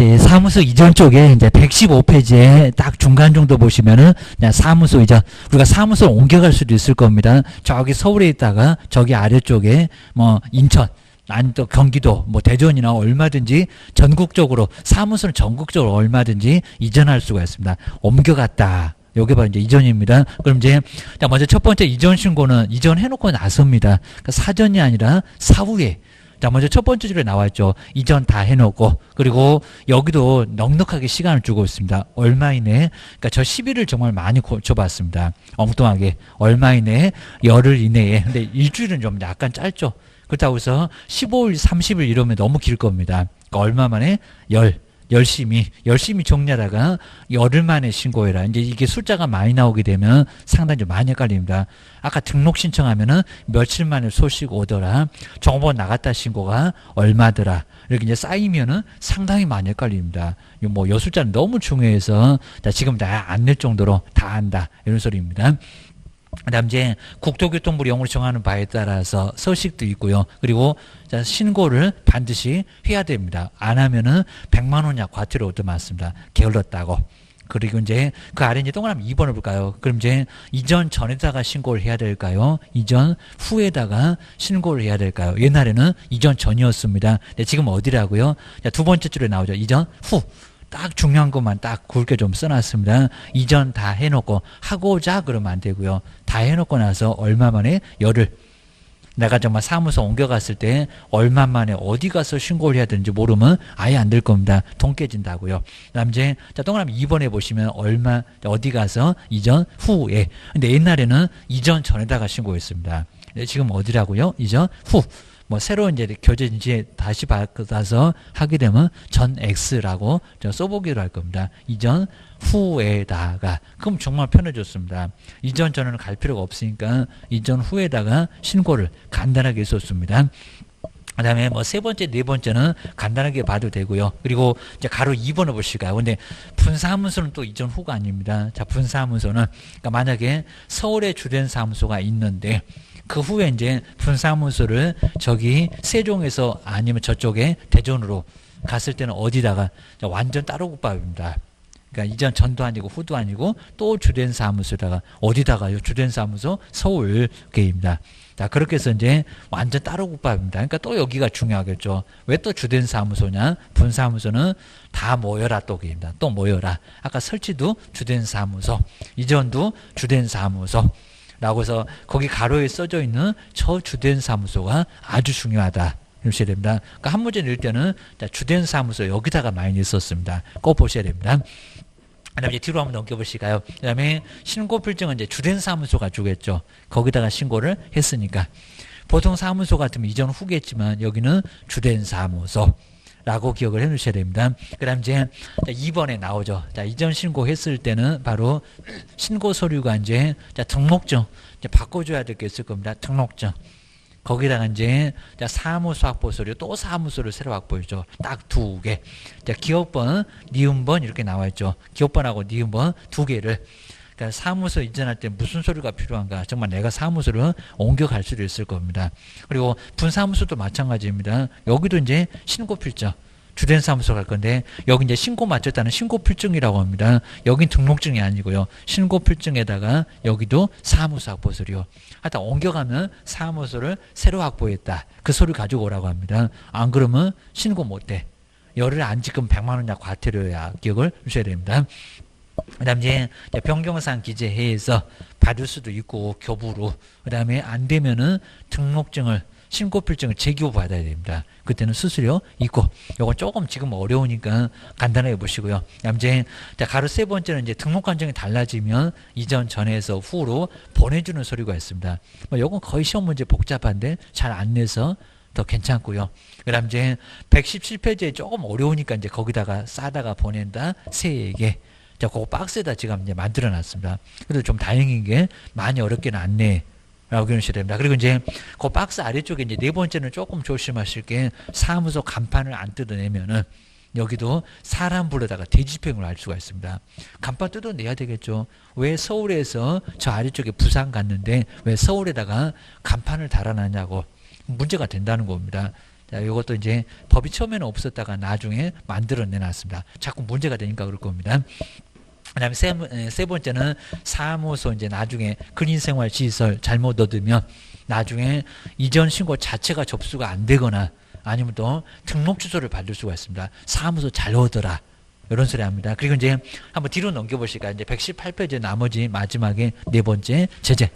이제 사무소 이전 쪽에 이제 115페이지에 딱 중간 정도 보시면은 그냥 사무소 이전, 우리가 사무소를 옮겨갈 수도 있을 겁니다. 저기 서울에 있다가 저기 아래쪽에 뭐 인천, 아니 또 경기도, 뭐 대전이나 얼마든지 전국적으로, 사무소는 전국적으로 얼마든지 이전할 수가 있습니다. 옮겨갔다. 여기 봐, 이제 이전입니다. 그럼 이제, 자, 먼저 첫 번째 이전 신고는 이전해놓고 나섭니다. 그러니까 사전이 아니라 사후에. 자, 먼저 첫 번째 줄에 나와 있죠. 이전 다 해놓고. 그리고 여기도 넉넉하게 시간을 주고 있습니다. 얼마 이내. 그러니까 저 10일을 정말 많이 줘봤습니다. 엉뚱하게. 얼마 이내, 열흘 이내에. 근데 일주일은 좀 약간 짧죠. 그렇다고 해서 15일, 30일 이러면 너무 길 겁니다. 그러니까 얼마 만에? 열심히 정리하다가 열흘 만에 신고해라. 이제 이게 숫자가 많이 나오게 되면 상당히 좀 많이 헷갈립니다. 아까 등록 신청하면은 며칠 만에 소식 오더라. 정보 나갔다 신고가 얼마더라. 이렇게 이제 쌓이면은 상당히 많이 헷갈립니다. 뭐 요 숫자는 너무 중요해서 지금 다 안 낼 정도로 다 안다. 이런 소리입니다. 그 다음 이제 국토교통부 용어를 정하는 바에 따라서 서식도 있고요. 그리고 신고를 반드시 해야 됩니다. 안 하면은 100만 원 이하 과태료 얻어맞습니다. 게을렀다고. 그리고 이제 그 아래 이제 동그라미 2번을 볼까요? 그럼 이제 이전 전에다가 신고를 해야 될까요? 이전 후에다가 신고를 해야 될까요? 옛날에는 이전 전이었습니다. 근데 지금 어디라고요? 자, 두 번째 줄에 나오죠. 이전 후. 딱 중요한 것만 딱 굵게 좀 써놨습니다. 이전 다 해놓고 하고자 그러면 안 되고요. 다 해놓고 나서 얼마 만에 열흘. 내가 정말 사무소 옮겨갔을 때 얼마 만에 어디 가서 신고를 해야 되는지 모르면 아예 안 될 겁니다. 돈 깨진다고요. 그다음 이제 자, 동그라미 2번에 보시면 얼마 어디 가서 이전 후에. 근데 옛날에는 이전 전에다가 신고했습니다. 지금 어디라고요? 이전 후. 뭐 새로 이제 교재인지 다시 받아서 하게 되면 전 X라고 써보기로 할 겁니다. 이전 후에다가. 그럼 정말 편해졌습니다. 이전 전에는 갈 필요가 없으니까 이전 후에다가 신고를 간단하게 썼습니다. 그 다음에 뭐 세 번째, 네 번째는 간단하게 봐도 되고요. 그리고 이제 가로 2번을 보실까요? 근데 분사무소는 또 이전 후가 아닙니다. 자, 분사무소는 그러니까 만약에 서울에 주된 사무소가 있는데 그 후에 이제 분사무소를 저기 세종에서 아니면 저쪽에 대전으로 갔을 때는 어디다가 완전 따로 국밥입니다. 그러니까 이전 전도 아니고 후도 아니고 또 주된 사무소다가 어디다가요? 주된 사무소 서울계입니다. 자, 그렇게 해서 이제 완전 따로 국밥입니다. 그러니까 또 여기가 중요하겠죠. 왜 또 주된 사무소냐? 분사무소는 다 모여라 또입니다. 또 모여라. 아까 설치도 주된 사무소, 이전도 주된 사무소. 라고 해서 거기 가로에 써져 있는 저 주된 사무소가 아주 중요하다. 이러셔야 됩니다. 그러니까 한 문제 낼 때는 주된 사무소 여기다가 많이 있었습니다. 꼭 보셔야 됩니다. 그 다음에 이제 뒤로 한번 넘겨보실까요? 그 다음에 신고 필증은 이제 주된 사무소가 주겠죠. 거기다가 신고를 했으니까. 보통 사무소 같으면 이전 후겠지만 여기는 주된 사무소. 라고 기억을 해 놓으셔야 됩니다. 그 다음 이제 2번에 나오죠. 자, 이전 신고했을 때는 바로 신고 서류가 이제 등록증 이제 바꿔줘야 될 게 있을 겁니다. 등록증. 거기다가 이제 사무소 확보 서류, 또 사무소를 새로 확보해줘. 딱 2개. 자, 기업번, 니은번 이렇게 나와 있죠. 기업번하고 니은번 2개를. 그러니까 사무소 이전할 때 무슨 서류가 필요한가? 정말 내가 사무소를 옮겨갈 수도 있을 겁니다. 그리고 분사무소도 마찬가지입니다. 여기도 이제 신고필증. 주된 사무소 갈 건데 여기 이제 신고 마쳤다는 신고필증이라고 합니다. 여긴 등록증이 아니고요. 신고필증에다가 여기도 사무소 확보 서류. 하여튼 옮겨가면 사무소를 새로 확보했다. 그 서류 가지고 오라고 합니다. 안 그러면 신고 못해. 열흘 안 지금 100만 원 이하 과태료야. 기억을 주셔야 됩니다. 그 다음 이제 변경상 기재해서 받을 수도 있고 교부로. 그 다음에 안 되면은 등록증을 신고필증을 재교부받아야 됩니다. 그때는 수수료 있고. 요건 조금 지금 어려우니까 간단하게 보시고요. 그다음 이제 가로 세 번째는 이제 등록 과정이 달라지면 이전 전에서 후로 보내주는 서류가 있습니다. 뭐 요건 거의 시험 문제 복잡한데 잘 안 내서 더 괜찮고요. 그 다음 이제 117페이지에 조금 어려우니까 이제 거기다가 싸다가 보낸다. 세에게. 자, 그거 박스에다 지금 이제 만들어 놨습니다. 그래도 좀 다행인 게 많이 어렵게는 안 내. 라고 해주셔야 됩니다. 그리고 이제 그 박스 아래쪽에 이제 네 번째는 조금 조심하실 게 사무소 간판을 안 뜯어내면은 여기도 사람 불러다가 대집행을 할 수가 있습니다. 간판 뜯어내야 되겠죠. 왜 서울에서 저 아래쪽에 부산 갔는데 왜 서울에다가 간판을 달아놨냐고 문제가 된다는 겁니다. 자, 이것도 이제 법이 처음에는 없었다가 나중에 만들어내 놨습니다. 자꾸 문제가 되니까 그럴 겁니다. 그다음에 세 번째는 사무소 이제 나중에 근인생활시설 잘못 얻으면 나중에 이전 신고 자체가 접수가 안 되거나 아니면 또 등록 취소를 받을 수가 있습니다. 사무소 잘 얻어라. 이런 소리 합니다. 그리고 이제 한번 뒤로 넘겨보실까요? 이제 118페이지 나머지 마지막에 네 번째 제재.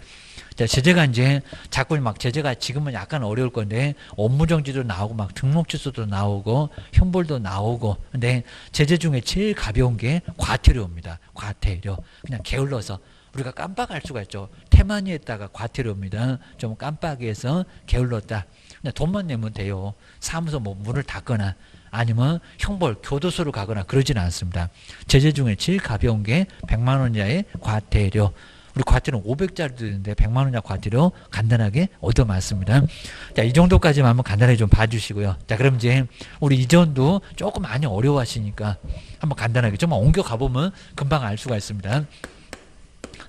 자, 제재가 이제 자꾸 막 제재가 지금은 약간 어려울 건데 업무정지도 나오고 막 등록 취소도 나오고 형벌도 나오고 근데 제재 중에 제일 가벼운 게 과태료입니다. 과태료. 그냥 게을러서 우리가 깜빡할 수가 있죠. 태만히 했다가 과태료입니다. 좀 깜빡해서 게을렀다. 그냥 돈만 내면 돼요. 사무소 뭐 문을 닫거나 아니면 형벌, 교도소로 가거나 그러지는 않습니다. 제재 중에 제일 가벼운 게 100만 원 이하의 과태료. 우리 과태료는 500짜리도 있는데 100만 원 이하 과태료 간단하게 얻어맞습니다. 자, 이 정도까지만 한번 간단하게 좀 봐주시고요. 자, 그럼 이제 우리 이전도 조금 많이 어려워하시니까 한번 간단하게 좀 옮겨 가보면 금방 알 수가 있습니다.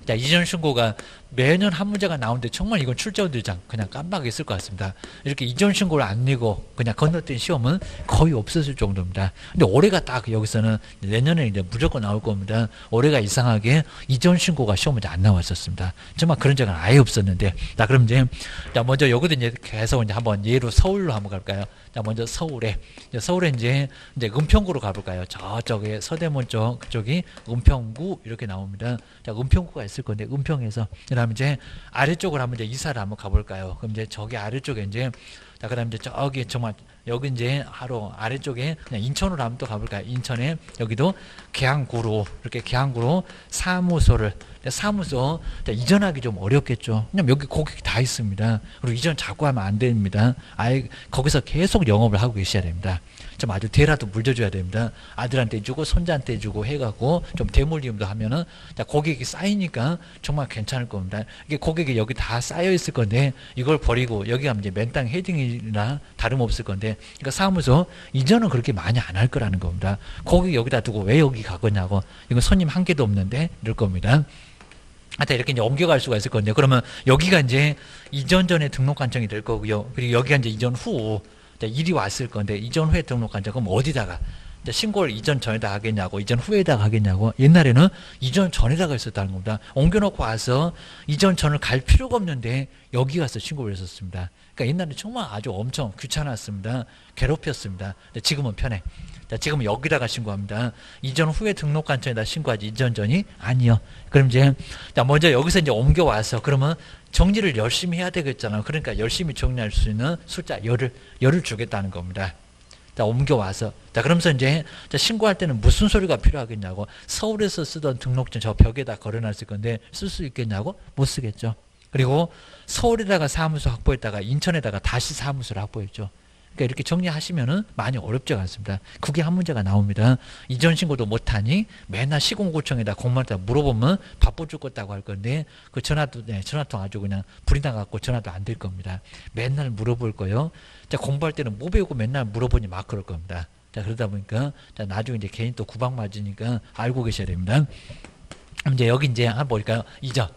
자, 이전 신고가 매년 한 문제가 나오는데 정말 이건 출제원들장 그냥 깜빡했을 것 같습니다. 이렇게 이전 신고를 안 내고 그냥 건너뛴 시험은 거의 없었을 정도입니다. 근데 올해가 딱 여기서는 내년에 이제 무조건 나올 겁니다. 올해가 이상하게 이전 신고가 시험 문제 안 나왔었습니다. 정말 그런 적은 아예 없었는데. 자, 그럼 이제 자, 먼저 여기도 이제 계속 이제 한번 예로 서울로 한번 갈까요? 자, 먼저 서울에 이제 은평구로 가볼까요? 저쪽에 서대문 그쪽이 은평구 이렇게 나옵니다. 자, 은평구가 있을 건데 은평에서 그다음에 이제 아래쪽으로 한번 이제 이사를 한번 가볼까요? 그럼 이제 저기 아래쪽에 이제 자, 그다음에 이제 저기 정말 여기 이제 하루 아래쪽에 그냥 인천으로 한번 또 가볼까요? 인천에 여기도 계양구로 이렇게 계양구로 사무소 자, 이전하기 좀 어렵겠죠. 그냥 여기 고객이 다 있습니다. 그리고 이전 자꾸 하면 안 됩니다. 아예 거기서 계속 영업을 하고 계셔야 됩니다. 좀 아주 대라도 물려줘야 됩니다. 아들한테 주고 손자한테 주고 해갖고 좀 대물림도 하면은 자, 고객이 쌓이니까 정말 괜찮을 겁니다. 이게 고객이 여기 다 쌓여 있을 건데 이걸 버리고 여기 가면 이제 맨땅 헤딩이나 다름없을 건데 그러니까 사무소 이전은 그렇게 많이 안 할 거라는 겁니다. 고객 여기다 두고 왜 여기 가겠냐고 이건 손님 한 개도 없는데 이럴 겁니다. 하여튼 이렇게 이제 옮겨갈 수가 있을 건데 그러면 여기가 이제 이전 전에 등록 관청이 될 거고요. 그리고 여기가 이제 이전 후 일이 왔을 건데 이전 후에 등록 관청 그럼 어디다가 신고를 이전 전에다 하겠냐고 이전 후에다 하겠냐고 옛날에는 이전 전에다가 했었다는 겁니다. 옮겨놓고 와서 이전 전을 갈 필요가 없는데 여기 가서 신고를 했었습니다. 그러니까 옛날에 정말 아주 엄청 귀찮았습니다. 괴롭혔습니다. 근데 지금은 편해. 자, 지금은 여기다가 신고합니다. 이전 후에 등록 관청에다 신고하지 이전 전이 아니요. 그럼 이제 자, 먼저 여기서 이제 옮겨와서 그러면 정리를 열심히 해야 되겠잖아요. 그러니까 열심히 정리할 수 있는 숫자 열을 주겠다는 겁니다. 자, 옮겨와서 자, 그러면서 이제 자, 신고할 때는 무슨 소리가 필요하겠냐고 서울에서 쓰던 등록증 저 벽에다 걸어놨을 건데 쓸 수 있겠냐고 못 쓰겠죠. 그리고 서울에다가 사무소 확보했다가 인천에다가 다시 사무소를 확보했죠. 그러니까 이렇게 정리하시면은 많이 어렵지가 않습니다. 그게 한 문제가 나옵니다. 이전 신고도 못하니 맨날 시공구청에다 공무원한테 물어보면 바빠 죽겠다고 할 건데 그 전화통 아주 그냥 불이 나갖고 전화도 안 될 겁니다. 맨날 물어볼 거요. 자, 공부할 때는 뭐 배우고 맨날 물어보니 막 그럴 겁니다. 자, 그러다 보니까 자, 나중에 이제 괜히 또 구박 맞으니까 알고 계셔야 됩니다. 이제 여기 이제 한번 볼까요? 이전.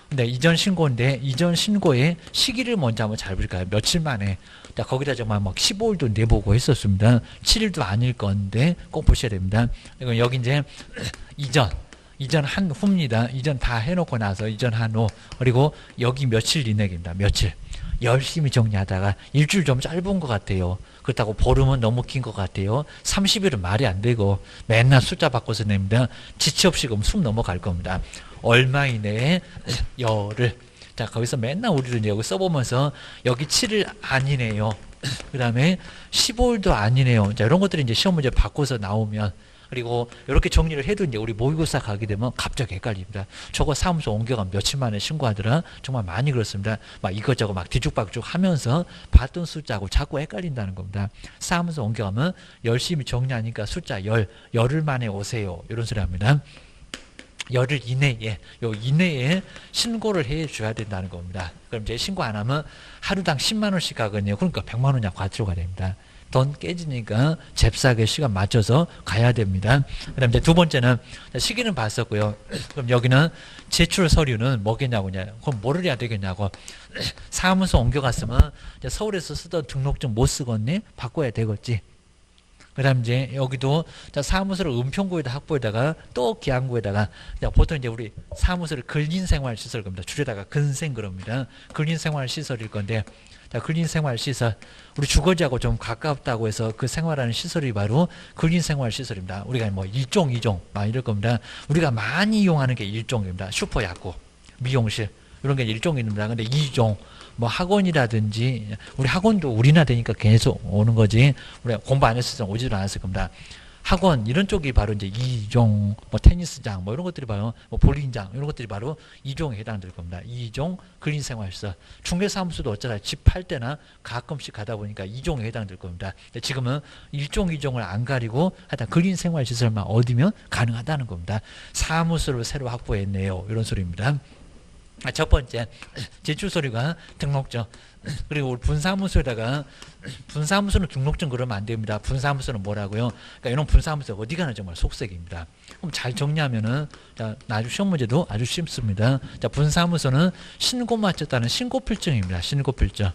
근데 이전 신고인데 이전 신고의 시기를 먼저 한번 잘 볼까요? 며칠 만에 자, 거기다 정말 막 15일도 내보고 했었습니다. 7일도 아닐 건데 꼭 보셔야 됩니다. 그리고 여기 이제 이전 한 후입니다. 이전 다 해놓고 나서 이전 한 후 그리고 여기 며칠 이내입니다. 며칠 열심히 정리하다가 일주일 좀 짧은 것 같아요. 그렇다고 보름은 너무 긴 것 같아요. 30일은 말이 안 되고 맨날 숫자 바꿔서 냅니다. 지체 없이 그럼 숨 넘어갈 겁니다. 얼마 이내에 열을 자, 거기서 맨날 우리도 이제 여기 써보면서 여기 7일 아니네요. 그 다음에 15일도 아니네요. 자, 이런 것들이 이제 시험 문제 바꿔서 나오면 그리고 이렇게 정리를 해도 이제 우리 모의고사 가게 되면 갑자기 헷갈립니다. 저거 사무소 옮겨가면 며칠 만에 신고하더라. 정말 많이 그렇습니다. 막 이것저것 막 뒤죽박죽 하면서 봤던 숫자하고 자꾸 헷갈린다는 겁니다. 사무소 옮겨가면 열심히 정리하니까 숫자 열흘 만에 오세요. 이런 소리 합니다. 열흘 이내에 신고를 해 줘야 된다는 겁니다. 그럼 이제 신고 안 하면 하루당 10만 원씩 가거든요. 그러니까 100만 원 이상 과태료가 됩니다. 돈 깨지니까 잽싸게 시간 맞춰서 가야 됩니다. 그 다음에 이제 두 번째는 시기는 봤었고요. 그럼 여기는 제출 서류는 뭐겠냐고. 그럼 뭐를 해야 되겠냐고. 사무소 옮겨갔으면 이제 서울에서 쓰던 등록증 못 쓰겠니? 바꿔야 되겠지. 그 다음 이제 여기도 사무소를 은평구에다 확보에다가 또 계양구에다가 보통 이제 우리 사무소를 근린생활시설 겁니다. 줄여다가 근생 그럽니다. 근린생활시설일 건데 자, 근린생활시설 우리 주거지하고 좀 가깝다고 해서 그 생활하는 시설이 바로 근린생활시설입니다. 우리가 뭐 1종, 2종 막 이럴 겁니다. 우리가 많이 이용하는 게 1종입니다. 슈퍼야구, 미용실 이런 게 1종입니다. 근데 2종 뭐 학원이라든지 우리 학원도 우리나 되니까 계속 오는 거지 우리가 공부 안 했을 때 오지도 않았을 겁니다. 학원 이런 쪽이 바로 이제 2종 뭐 테니스장 뭐 이런 것들이 바로 뭐 볼링장 이런 것들이 바로 2종에 해당될 겁니다. 2종 근린생활시설 중개사무소도 어쩌다 집 팔 때나 가끔씩 가다 보니까 2종에 해당될 겁니다. 근데 지금은 1종 2종을 안 가리고 하여튼 근린생활시설만 얻으면 가능하다는 겁니다. 사무소를 새로 확보했네요. 이런 소리입니다. 첫 번째 제출 서류가 등록증 그리고 우리 분사무소에다가 분사무소는 등록증 그러면 안 됩니다. 분사무소는 뭐라고요? 그러니까 이런 분사무소 어디 가나 정말 속색입니다. 그럼 잘 정리하면은 자 아주 시험 문제도 아주 쉽습니다. 자 분사무소는 신고 마쳤다는 신고필증입니다. 신고필증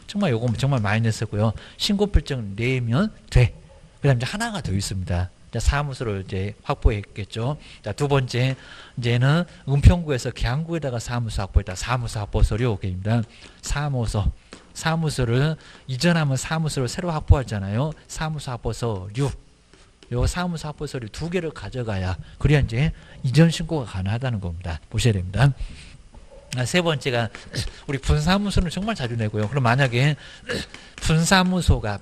정말 요거 정말 많이 냈었고요. 신고필증 내면 돼. 그다음 이제 하나가 더 있습니다. 자, 사무소를 이제 확보했겠죠. 자, 두 번째, 이제는 은평구에서 계양구에다가 사무소 확보했다. 사무소 확보 서류 오케이입니다. 사무소를 이전하면 사무소를 새로 확보하잖아요. 사무소 확보 서류. 요 사무소 확보 서류 2개를 가져가야 그래야 이제 이전 신고가 가능하다는 겁니다. 보셔야 됩니다. 세 번째가 우리 분사무소는 정말 자주 내고요. 그럼 만약에 분사무소가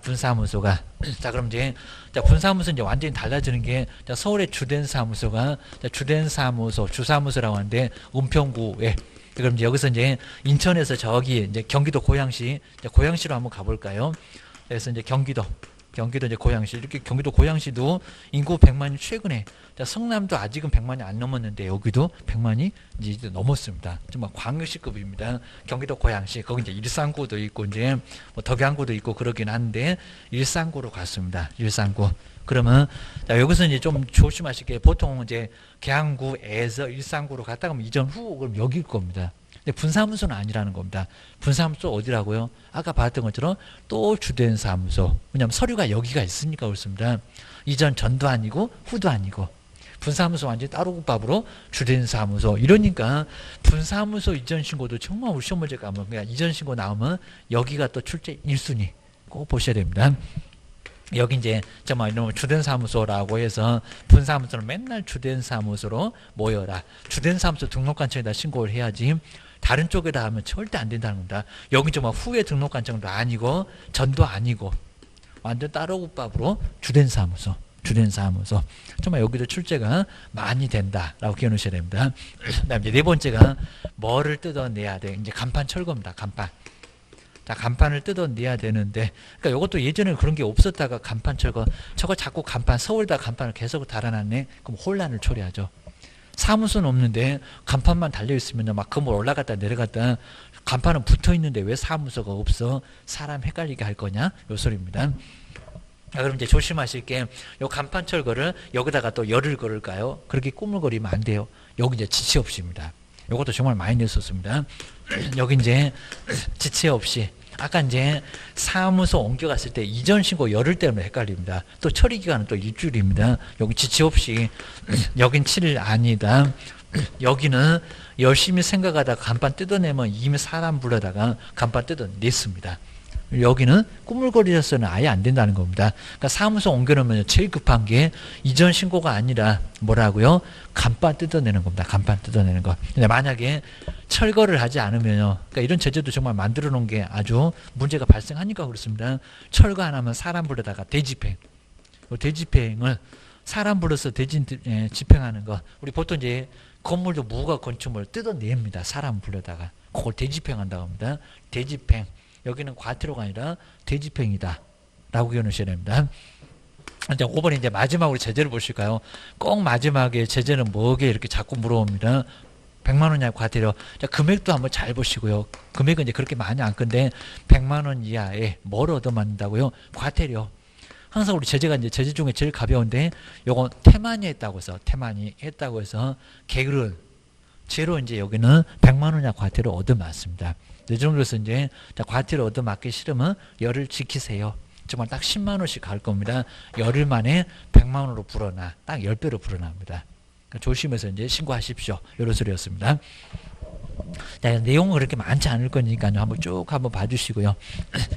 자 그럼 이제 자 분사무소 이제 완전히 달라지는 게 자, 서울의 주된 사무소가 자, 주된 사무소 주사무소라고 하는데 은평구에 그럼 이제 여기서 이제 인천에서 저기 이제 경기도 고양시 이제 고양시로 한번 가볼까요? 그래서 이제 경기도 이제 고양시 이렇게 경기도 고양시도 인구 100만이 최근에 자, 성남도 아직은 100만이 안 넘었는데 여기도 100만이 이제 넘었습니다. 정말 광역시급입니다. 경기도 고양시 거기 이제 일산구도 있고 이제 뭐 덕양구도 있고 그러긴 한데 일산구로 갔습니다. 일산구. 그러면 자, 여기서 이제 좀 조심하실게. 보통 이제 계양구에서 일산구로 갔다가 면 이전 후 그럼 여기일 겁니다. 근데 분사무소는 아니라는 겁니다. 분사무소 어디라고요? 아까 봤던 것처럼 또 주된 사무소. 왜냐하면 서류가 여기가 있으니까 그렇습니다. 이전 전도 아니고 후도 아니고 분사무소 완전히 따로 국밥으로 주된 사무소. 이러니까 분사무소 이전 신고도 정말 우리 시험 문제 가면 그냥 이전 신고 나오면 여기가 또 출제 1순위 꼭 보셔야 됩니다. 여기 이제 정말 이런 주된 사무소라고 해서 분사무소는 맨날 주된 사무소로 모여라. 주된 사무소 등록관청에다 신고를 해야지. 다른 쪽에다 하면 절대 안 된다는 겁니다. 여기 정말 후에 등록관청도 아니고 전도 아니고 완전 따로 국밥으로 주된 사무소. 정말 여기도 출제가 많이 된다라고 기억해 놓으셔야 됩니다. 그다음 이제 네 번째가 뭐를 뜯어내야 돼? 이제 간판 철거입니다. 간판. 자, 간판을 뜯어내야 되는데, 그러니까 이것도 예전에 그런 게 없었다가 간판 철거, 저거 자꾸 간판, 서울에다 간판을 계속 달아놨네? 그럼 혼란을 초래하죠. 사무소는 없는데 간판만 달려있으면 막 건물 올라갔다 내려갔다 간판은 붙어있는데 왜 사무소가 없어? 사람 헷갈리게 할 거냐? 요 소리입니다. 자, 그럼 이제 조심하실 게, 요 간판 철거를 여기다가 또 열을 걸을까요? 그렇게 꾸물거리면 안 돼요. 여기 이제 지체 없이입니다. 요것도 정말 많이 냈었습니다. 여기 이제 지체 없이 아까 이제 사무소 옮겨갔을 때 이전 신고 열흘 때문에 헷갈립니다. 또 처리 기간은 또 일주일입니다. 여기 지체 없이 여긴 7일 아니다. 여기는 열심히 생각하다가 간판 뜯어내면 이미 사람 불러다가 간판 뜯어냈습니다. 여기는 꾸물거리로서는 아예 안 된다는 겁니다. 그러니까 사무소 옮겨놓으면 제일 급한 게 이전 신고가 아니라 뭐라고요? 간판 뜯어내는 겁니다. 간판 뜯어내는 거. 근데 만약에 철거를 하지 않으면요. 그러니까 이런 제재도 정말 만들어 놓은 게 아주 문제가 발생하니까 그렇습니다. 철거 안 하면 사람 불러다가 대집행. 대집행을 사람 불러서 집행하는 거. 우리 보통 이제 건물도 무허가 건축물을 뜯어냅니다. 사람 불러다가. 그걸 대집행한다고 합니다. 대집행. 여기는 과태료가 아니라 대집행이다 라고 기억하셔야 됩니다. 이제 5번에 이제 마지막으로 제재를 보실까요? 꼭 마지막에 제재는 뭐게 이렇게 자꾸 물어봅니다. 100만 원 이하 과태료. 자, 금액도 한번 잘 보시고요. 금액은 이제 그렇게 많이 안 큰데 100만 원 이하에 뭘 얻어맞는다고요? 과태료. 항상 우리 제재가 이제 제재 중에 제일 가벼운데 요건 태만이 했다고 해서 게으른 죄로 이제 여기는 100만 원 이하 과태료 얻어맞습니다. 이 정도에서 이제 자, 과태료 얻어맞기 싫으면 열을 지키세요. 정말 딱 10만 원씩 갈 겁니다. 열흘 만에 100만 원으로 불어나 딱 10배로 불어납니다. 그러니까 조심해서 이제 신고하십시오. 이런 소리였습니다. 자, 내용은 그렇게 많지 않을 거니까요. 한번 봐주시고요.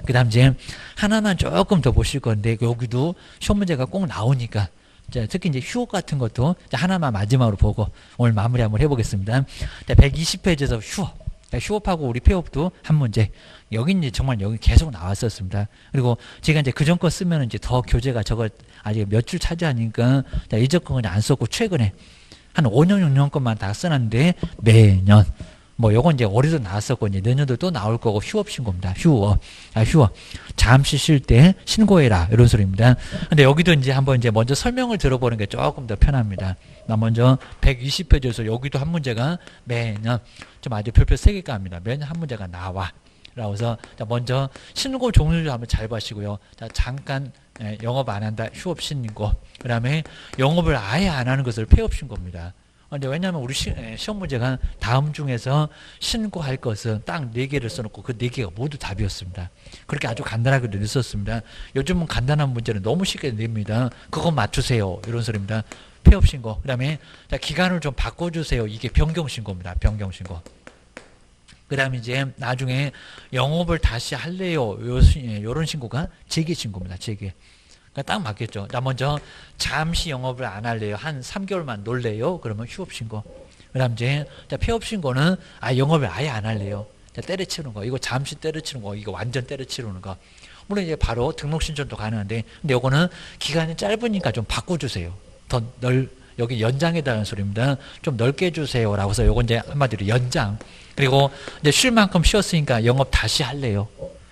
그 다음 이제 하나만 조금 더 보실 건데 여기도 시험 문제가 꼭 나오니까 자, 특히 이제 휴업 같은 것도 하나만 마지막으로 보고 오늘 마무리 한번 해보겠습니다. 자, 120페이지에서 휴업. 휴업하고 우리 폐업도 한 문제. 여기 이제 정말 여기 계속 나왔었습니다. 그리고 제가 이제 그전 거 쓰면 이제 더 교재가 저거 아직 몇 줄 차지하니까 이전 거 그냥 안 썼고 최근에 한 5년, 6년 것만 다 써놨는데 매년 뭐 요건 이제 올해도 나왔었고 이제 내년도 또 나올 거고 휴업 신고입니다. 휴업. 잠시 쉴 때 신고해라 이런 소리입니다. 근데 여기도 이제 한번 이제 먼저 설명을 들어보는 게 조금 더 편합니다. 나 먼저 120페이지에서 여기도 한 문제가 매년 좀 아주 별표 3개 갑니다. 매년 한 문제가 나와. 라고 해서 자, 먼저 신고 종류를 한번 잘 봐시고요. 자, 잠깐 영업 안 한다. 휴업 신고. 그 다음에 영업을 아예 안 하는 것을 폐업 신고입니다. 근데 왜냐하면 우리 시험 문제가 다음 중에서 신고할 것은 딱 4개를 써놓고 그 4개가 모두 답이었습니다. 그렇게 아주 간단하게 냈었습니다. 요즘은 간단한 문제는 너무 쉽게 냅니다. 그거 맞추세요. 이런 소리입니다. 폐업 신고. 그 다음에 기간을 좀 바꿔주세요. 이게 변경 신고입니다. 변경 신고. 그 다음에 이제 나중에 영업을 다시 할래요. 요런 신고가 재개 신고입니다. 재개. 딱 맞겠죠. 자, 먼저 잠시 영업을 안 할래요. 한 3개월만 놀래요. 그러면 휴업 신고. 그다음 이제 폐업 신고는 영업을 아예 안 할래요. 자, 때려치우는 거. 이거 잠시 때려치우는 거. 이거 완전 때려치우는 거. 물론 이제 바로 등록 신청도 가능한데, 근데 요거는 기간이 짧으니까 좀 바꿔주세요. 여기 연장해달라는 소리입니다. 좀 넓게 해주세요라고 해서 요건 이제 한마디로 연장. 그리고 이제 쉴 만큼 쉬었으니까 영업 다시 할래요.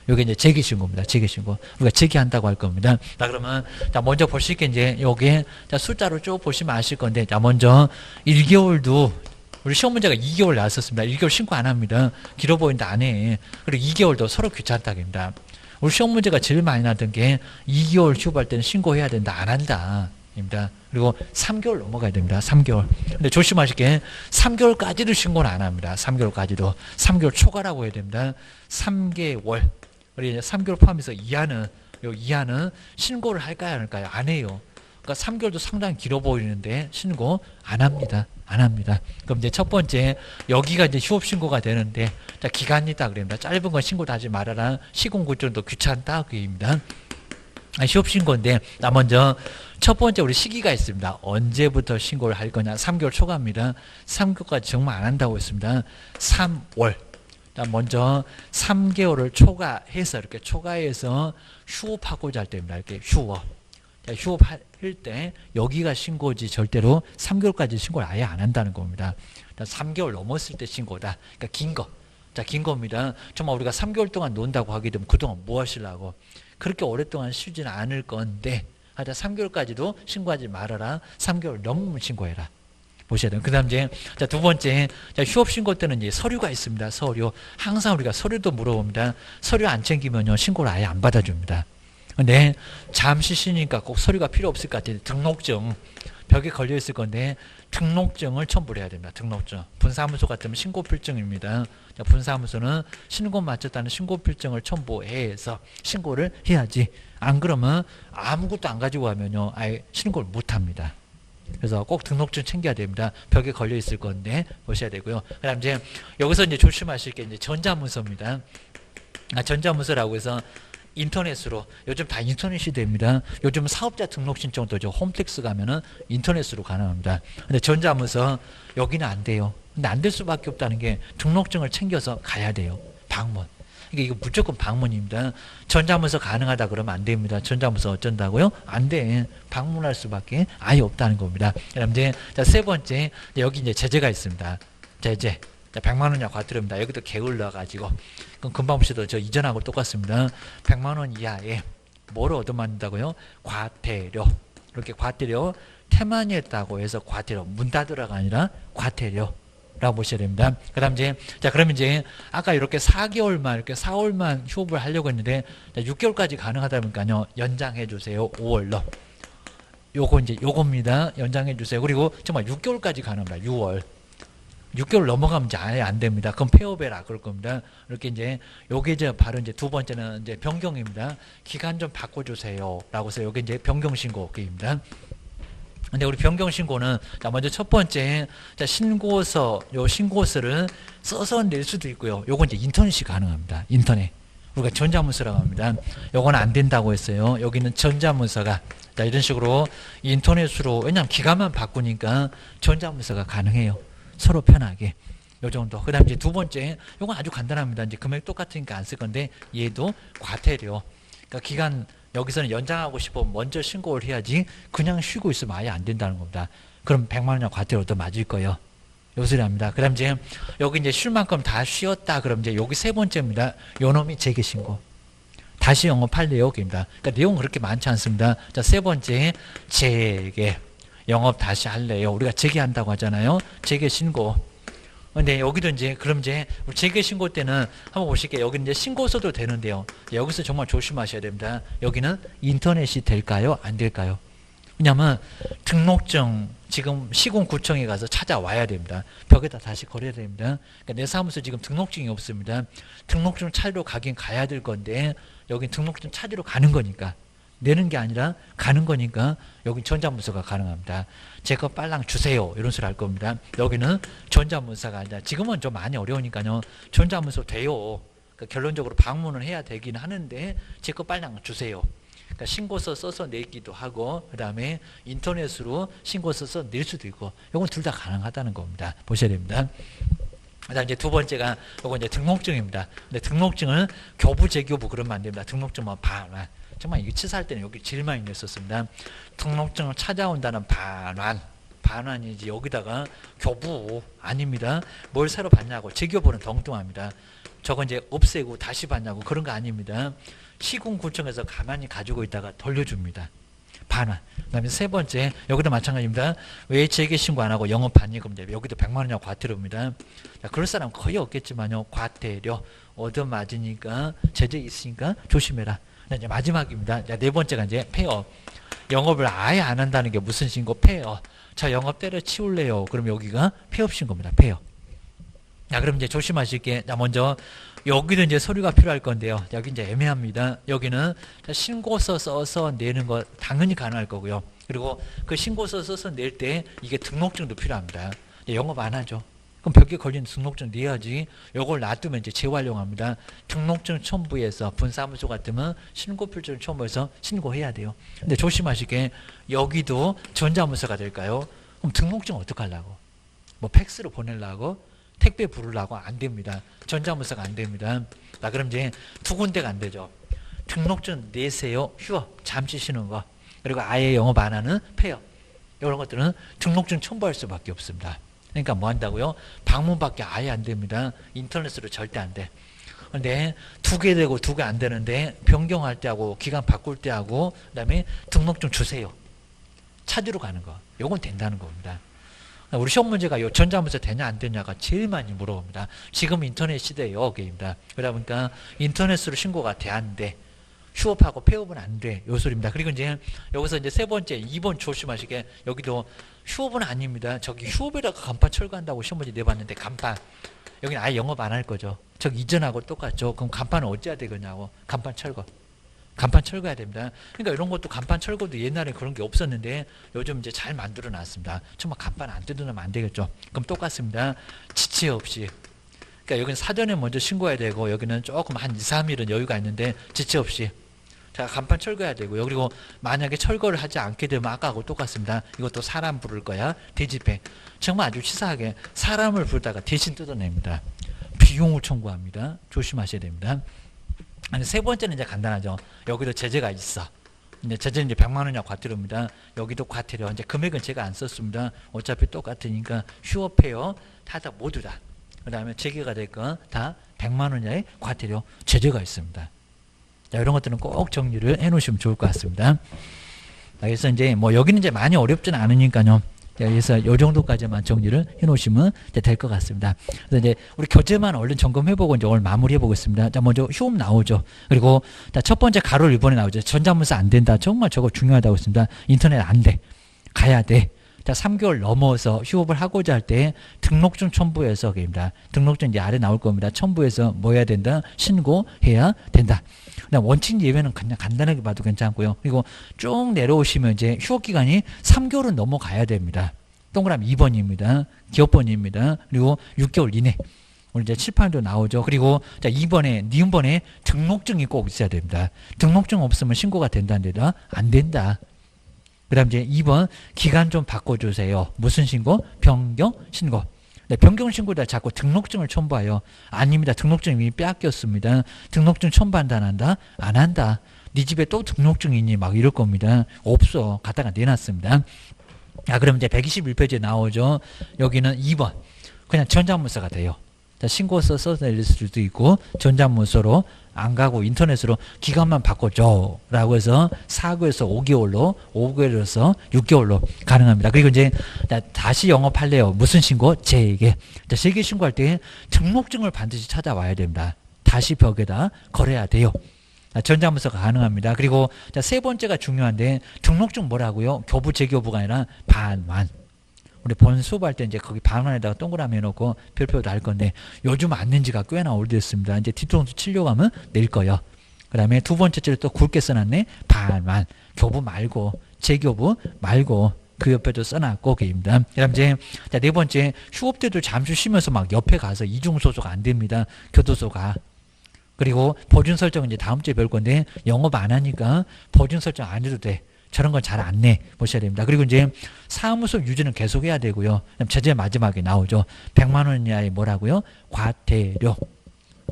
요게 이제 재개 신고입니다. 재개 신고. 우리가 재개한다고 할 겁니다. 자, 그러면, 자, 먼저 보실 게 이제 요게, 자, 숫자로 쭉 보시면 아실 건데, 자, 먼저 1개월도, 우리 시험 문제가 2개월 나왔었습니다. 1개월 신고 안 합니다. 길어 보이는데 안 해. 그리고 2개월도 서로 귀찮다입니다. 우리 시험 문제가 제일 많이 나왔던 게 2개월 휴업할 때는 신고해야 된다. 안 한다. 입니다. 그리고 3개월 넘어가야 됩니다. 3개월. 근데 조심하실 게 3개월까지도 신고는 안 합니다. 3개월까지도. 3개월 초과라고 해야 됩니다. 3개월. 우리 3개월 포함해서 이하는 신고를 할까요? 안 할까요? 안 해요. 그러니까 3개월도 상당히 길어 보이는데 신고 안 합니다. 안 합니다. 그럼 이제 첫 번째 여기가 이제 휴업 신고가 되는데 자, 기간이 있다 그럽니다. 짧은 건 신고도 하지 말아라. 시공구증도 귀찮다 그 얘기입니다. 휴업 신고인데 나 먼저 첫 번째 우리 시기가 있습니다. 언제부터 신고를 할 거냐? 3개월 초과입니다. 3개월까지 정말 안 한다고 했습니다. 3월. 먼저 3개월을 초과해서 이렇게 초과해서 휴업하고자 할 때입니다. 이렇게 휴업. 휴업할 때 여기가 신고지 절대로 3개월까지 신고를 아예 안 한다는 겁니다. 3개월 넘었을 때 신고다. 그러니까 긴 거. 자, 긴 겁니다. 정말 우리가 3개월 동안 논다고 하게 되면 그동안 뭐 하시려고? 그렇게 오랫동안 쉬지는 않을 건데 하여튼 3개월까지도 신고하지 말아라. 3개월 넘으면 신고해라. 보셔야 돼요. 그 다음 이제, 자, 두 번째, 자, 휴업 신고 때는 이제 서류가 있습니다. 서류. 항상 우리가 서류도 물어봅니다. 서류 안 챙기면요, 신고를 아예 안 받아줍니다. 근데 잠시 쉬니까 꼭 서류가 필요 없을 것 같아요. 등록증. 벽에 걸려 있을 건데, 등록증을 첨부를 해야 됩니다. 등록증. 분사무소 같으면 신고필증입니다. 자, 분사무소는 신고 마쳤다는 신고필증을 첨부해서 신고를 해야지. 안 그러면 아무것도 안 가지고 가면요, 아예 신고를 못 합니다. 그래서 꼭 등록증 챙겨야 됩니다. 벽에 걸려 있을 건데 보셔야 되고요. 그다음 이제 여기서 이제 조심하실 게 이제 전자문서입니다. 전자문서라고 해서 인터넷으로 요즘 다 인터넷이 됩니다. 요즘 사업자 등록 신청도 홈택스 가면은 인터넷으로 가능합니다. 근데 전자문서 여기는 안 돼요. 근데 안 될 수밖에 없다는 게 등록증을 챙겨서 가야 돼요. 방문. 이거 무조건 방문입니다. 전자문서 가능하다 그러면 안 됩니다. 전자문서 어쩐다고요? 안 돼. 방문할 수밖에 아예 없다는 겁니다. 그다음 이제 세 번째 여기 이제 제재가 있습니다. 제재. 100만 원 이하 과태료입니다. 여기도 게을러 가지고 그럼 금방 보셔도 저 이전하고 똑같습니다. 100만 원 이하에 뭐를 얻어맞는다고요? 과태료. 이렇게 과태료 태만히 했다고 해서 과태료 문 닫으라가 아니라 과태료. 라고 보셔야 됩니다. 그 다음 이제, 자, 그러면 이제, 아까 이렇게 4개월만, 이렇게 4월만 휴업을 하려고 했는데, 6개월까지 가능하다 보니까요, 연장해 주세요. 5월로. 요거 이제, 요겁니다. 연장해 주세요. 그리고 정말 6개월까지 가능합니다. 6월. 6개월 넘어가면 이제 아예 안 됩니다. 그럼 폐업해라. 그럴 겁니다. 이렇게 이제, 요게 이제 바로 이제 두 번째는 이제 변경입니다. 기간 좀 바꿔주세요. 라고 해서 요게 이제 변경신고입니다. 근데 우리 변경신고는, 자, 먼저 첫 번째, 자, 신고서, 요 신고서를 써서 낼 수도 있고요. 요건 이제 인터넷이 가능합니다. 인터넷. 우리가 전자문서라고 합니다. 요건 안 된다고 했어요. 여기는 전자문서가. 자, 이런 식으로 인터넷으로, 왜냐면 기간만 바꾸니까 전자문서가 가능해요. 서로 편하게. 요 정도. 그 다음 이제 두 번째, 요건 아주 간단합니다. 이제 금액 똑같으니까 안 쓸 건데, 얘도 과태료. 그러니까 기간, 여기서는 연장하고 싶으면 먼저 신고를 해야지 그냥 쉬고 있으면 아예 안 된다는 겁니다. 그럼 100만 원이나 과태료도 맞을 거예요. 요 소리 합니다. 그 다음 이제 여기 이제 쉴 만큼 다 쉬었다. 그럼 이제 여기 세 번째입니다. 요 놈이 재개신고. 다시 영업할래요? 입니다. 그러니까 내용은 그렇게 많지 않습니다. 자, 세 번째, 재개. 영업 다시 할래요? 우리가 재개한다고 하잖아요. 재개신고. 근데 여기도 이제, 그럼 이제, 재개신고 때는 한번 보실게요. 여기 이제 신고서도 되는데요. 여기서 정말 조심하셔야 됩니다. 여기는 인터넷이 될까요? 안 될까요? 왜냐면 등록증, 지금 시군구청에 가서 찾아와야 됩니다. 벽에다 다시 걸어야 됩니다. 그러니까 내 사무소 지금 등록증이 없습니다. 등록증 찾으러 가긴 가야 될 건데, 여긴 등록증 찾으러 가는 거니까. 내는 게 아니라 가는 거니까 여기 전자문서가 가능합니다. 제 거 빨랑 주세요. 이런 소리 할 겁니다. 여기는 전자문서가 아니라 지금은 좀 많이 어려우니까요. 전자문서 돼요. 그러니까 결론적으로 방문을 해야 되긴 하는데 제 거 빨랑 주세요. 그러니까 신고서 써서 내기도 하고 그 다음에 인터넷으로 신고서 써서 낼 수도 있고 이건 둘 다 가능하다는 겁니다. 보셔야 됩니다. 그다음 이제 두 번째가 이건 이제 등록증입니다. 근데 등록증은 교부 재교부 그러면 안 됩니다. 등록증만 반환. 정말 이거 치사할 때는 여기 제일 많이 냈었습니다. 등록증을 찾아온다는 반환. 반환이지 여기다가 교부 아닙니다. 뭘 새로 받냐고. 재교부는 덩뚱합니다. 저거 이제 없애고 다시 받냐고 그런 거 아닙니다. 시군구청에서 가만히 가지고 있다가 돌려줍니다. 반환. 그 다음에 세 번째, 여기도 마찬가지입니다. 왜 재개신고 안 하고 영업하니? 그럼 이제 여기도 100만 원이나 과태료입니다. 자, 그럴 사람 거의 없겠지만요. 과태료 얻어맞으니까 제재 있으니까 조심해라. 이제 마지막입니다. 자, 네 번째가 이제 폐업. 영업을 아예 안 한다는 게 무슨 신고? 폐업. 자, 영업 때려치울래요. 그럼 여기가 폐업 신고입니다. 폐업. 자, 그럼 이제 조심하실 게, 자, 먼저, 여기도 이제 서류가 필요할 건데요. 여기 이제 애매합니다. 여기는 신고서 써서 내는 거 당연히 가능할 거고요. 그리고 그 신고서 써서 낼 때 이게 등록증도 필요합니다. 영업 안 하죠. 그럼 벽에 걸린 등록증 내야지. 요걸 놔두면 이제 재활용합니다. 등록증 첨부해서 분사무소 같으면 신고필증 첨부해서 신고해야 돼요. 근데 조심하실 게 여기도 전자문서가 될까요? 그럼 등록증 어떡하려고? 뭐 팩스로 보내려고? 택배 부르려고? 안 됩니다. 전자문서가 안 됩니다. 자, 그럼 이제 두 군데가 안 되죠. 등록증 내세요. 휴업. 잠시 쉬는 거. 그리고 아예 영업 안 하는 폐업. 이런 것들은 등록증 첨부할 수밖에 없습니다. 그러니까 뭐 한다고요? 방문밖에 아예 안 됩니다. 인터넷으로 절대 안 돼. 근데 두 개 되고 두 개 안 되는데 변경할 때 하고 기간 바꿀 때 하고 그다음에 등록증 주세요. 찾으러 가는 거. 요건 된다는 겁니다. 우리 시험 문제가 요 전자문서 되냐 안 되냐가 제일 많이 물어봅니다. 지금 인터넷 시대예요. 게임이다. 그러다 보니까 인터넷으로 신고가 돼 안 돼. 휴업하고 폐업은 안 돼. 요 소리입니다. 그리고 이제 여기서 이제 세 번째 2번 조심하시게 여기도 휴업은 아닙니다. 저기 휴업에다가 간판 철거한다고 시험 문제 내봤는데 간판 여기는 아예 영업 안 할 거죠. 저기 이전하고 똑같죠. 그럼 간판은 어찌해야 되겠냐고. 간판 철거. 간판 철거해야 됩니다. 그러니까 이런 것도 간판 철거도 옛날에 그런 게 없었는데 요즘 이제 잘 만들어 놨습니다. 정말 간판 안 뜯어놓으면 안 되겠죠. 그럼 똑같습니다. 지체 없이. 그러니까 여기는 사전에 먼저 신고해야 되고 여기는 조금 한 2, 3일은 여유가 있는데 지체 없이. 자, 간판 철거해야 되고요. 그리고 만약에 철거를 하지 않게 되면 아까하고 똑같습니다. 이것도 사람 부를 거야. 대집행. 정말 아주 치사하게 사람을 부르다가 대신 뜯어냅니다. 비용을 청구합니다. 조심하셔야 됩니다. 아니, 세 번째는 이제 간단하죠. 여기도 제재가 있어. 근데 제재는 이제 100만 원이나 과태료입니다. 여기도 과태료. 이제 금액은 제가 안 썼습니다. 어차피 똑같으니까 휴업해요. 다 모두 다. 그 다음에 재개가 될 건 다 100만 원 이하의 과태료 제재가 있습니다. 자, 이런 것들은 꼭 정리를 해 놓으시면 좋을 것 같습니다. 그래서 이제 뭐 여기는 이제 많이 어렵지는 않으니까요. 그래서 요 정도까지만 정리를 해 놓으시면 될 것 같습니다. 그래서 이제 우리 교재만 얼른 점검해보고 이제 오늘 마무리해 보겠습니다. 자, 먼저 휴업 나오죠. 그리고 첫 번째 가로 1번에 나오죠. 전자문서 안 된다. 정말 저거 중요하다고 했습니다. 인터넷 안 돼. 가야 돼. 자, 3개월 넘어서 휴업을 하고자 할 때 등록증 첨부해서 입니다. 등록증 이제 아래 나올 겁니다. 첨부해서 뭐 해야 된다? 신고해야 된다. 그다음 원칙 예외는 그냥 간단하게 봐도 괜찮고요. 그리고 쭉 내려오시면 이제 휴업 기간이 3개월은 넘어가야 됩니다. 동그라미 2번입니다. 기업번입니다. 그리고 6개월 이내. 오늘 이제 칠판도 나오죠. 그리고 자, 2번에 니은번에 등록증이 꼭 있어야 됩니다. 등록증 없으면 신고가 된다는데도 안 된다. 그 다음 이제 2번 기간 좀 바꿔주세요. 무슨 신고? 변경 신고. 네, 변경 신고다 자꾸 등록증을 첨부해요. 아닙니다. 등록증 이미 빼앗겼습니다. 등록증 첨부한다 안 한다? 안 한다. 네 집에 또 등록증이 있니? 막 이럴 겁니다. 없어. 갖다가 내놨습니다. 그럼 이제 121페이지에 나오죠. 여기는 2번. 그냥 전자문서가 돼요. 자, 신고서 써서 내릴 수도 있고 전자문서로 안 가고 인터넷으로 기간만 바꿔줘 라고 해서 4개월에서 5개월로 5개월에서 6개월로 가능합니다. 그리고 이제 다시 영업할래요. 무슨 신고? 재개. 재개 신고할 때 등록증을 반드시 찾아와야 됩니다. 다시 벽에다 걸어야 돼요. 전자문서가 가능합니다. 그리고 세 번째가 중요한데 등록증 뭐라고요? 교부 재교부가 아니라 반환. 우리 본 수업할 때 이제 거기 반환에다가 동그라미 해놓고 별표도 할 건데 요즘 안 낸 지가 꽤나 오래됐습니다. 이제 뒤통수 치려고 하면 낼 거예요. 그 다음에 두 번째 줄에 또 굵게 써놨네. 반환. 교부 말고 재교부 말고 그 옆에도 써놨고 그입니다. 그 다음 이제 네 번째 휴업 때도 잠시 쉬면서 막 옆에 가서 이중소속 안 됩니다. 교도소가. 그리고 보증 설정은 이제 다음 주에 배울 건데 영업 안 하니까 보증 설정 안 해도 돼. 저런 건 잘 안 내 보셔야 됩니다. 그리고 이제 사무소 유지는 계속 해야 되고요. 제재 마지막에 나오죠. 100만 원 이하의 뭐라고요? 과태료.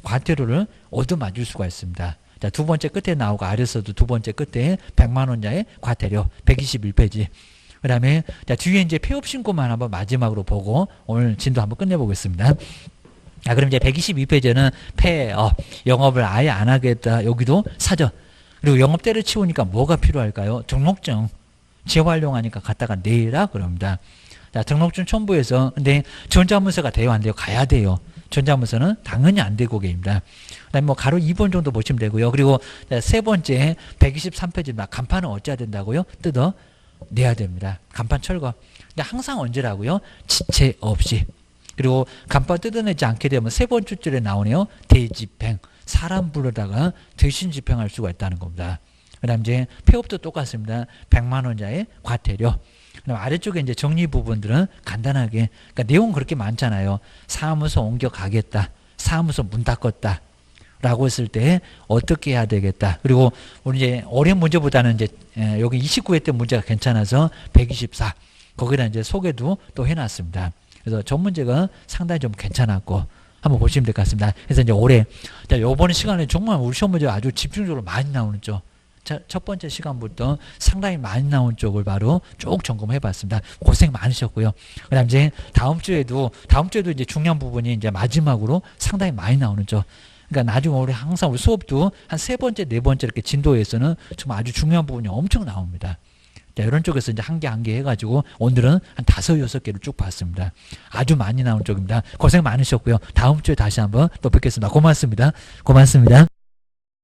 과태료를 얻어맞을 수가 있습니다. 자, 두 번째 끝에 나오고 아래서도 두 번째 끝에 100만 원 이하의 과태료. 121페이지. 그 다음에 뒤에 이제 폐업 신고만 한번 마지막으로 보고 오늘 진도 한번 끝내보겠습니다. 그럼 이제 122페이지는 폐업. 영업을 아예 안 하겠다. 여기도 사전. 그리고 영업 때려치우니까 뭐가 필요할까요? 등록증. 재활용하니까 갖다가 내라 그럽니다. 자, 등록증 첨부해서 근데 전자문서가 돼요 안 돼요? 가야 돼요. 전자문서는 당연히 안 되고 계입니다. 그다음에 뭐 가로 2번 정도 보시면 되고요. 그리고 세 번째 123페이지입니다. 간판은 어찌해야 된다고요? 뜯어 내야 됩니다. 간판 철거. 근데 항상 언제라고요? 지체 없이. 그리고 간판 뜯어내지 않게 되면 세 번째 줄에 나오네요. 대집행. 사람 불러다가 대신 집행할 수가 있다는 겁니다. 그 다음 이제 폐업도 똑같습니다. 100만 원자의 과태료. 그다음 아래쪽에 이제 정리 부분들은 간단하게, 그러니까 내용 그렇게 많잖아요. 사무소 옮겨 가겠다. 사무소 문 닫았다. 라고 했을 때 어떻게 해야 되겠다. 그리고 우리 이제 어려운 문제보다는 이제 여기 29회 때 문제가 괜찮아서 124. 거기다 이제 소개도 또 해놨습니다. 그래서 전 문제가 상당히 좀 괜찮았고, 한번 보시면 될 것 같습니다. 그래서 이제 올해, 자, 요번 시간에 정말 우리 시험 문제 아주 집중적으로 많이 나오는 쪽. 자, 첫 번째 시간부터 상당히 많이 나온 쪽을 바로 쭉 점검해 봤습니다. 고생 많으셨고요. 그 다음 이제 다음 주에도 이제 중요한 부분이 이제 마지막으로 상당히 많이 나오는 쪽. 그러니까 나중에 우리 항상 우리 수업도 한 세 번째, 네 번째 이렇게 진도에서는 정말 아주 중요한 부분이 엄청 나옵니다. 자, 이런 쪽에서 이제 한 개 해가지고 오늘은 한 5, 6개를 쭉 봤습니다. 아주 많이 나온 쪽입니다. 고생 많으셨고요. 다음 주에 다시 한번 또 뵙겠습니다. 고맙습니다. 고맙습니다.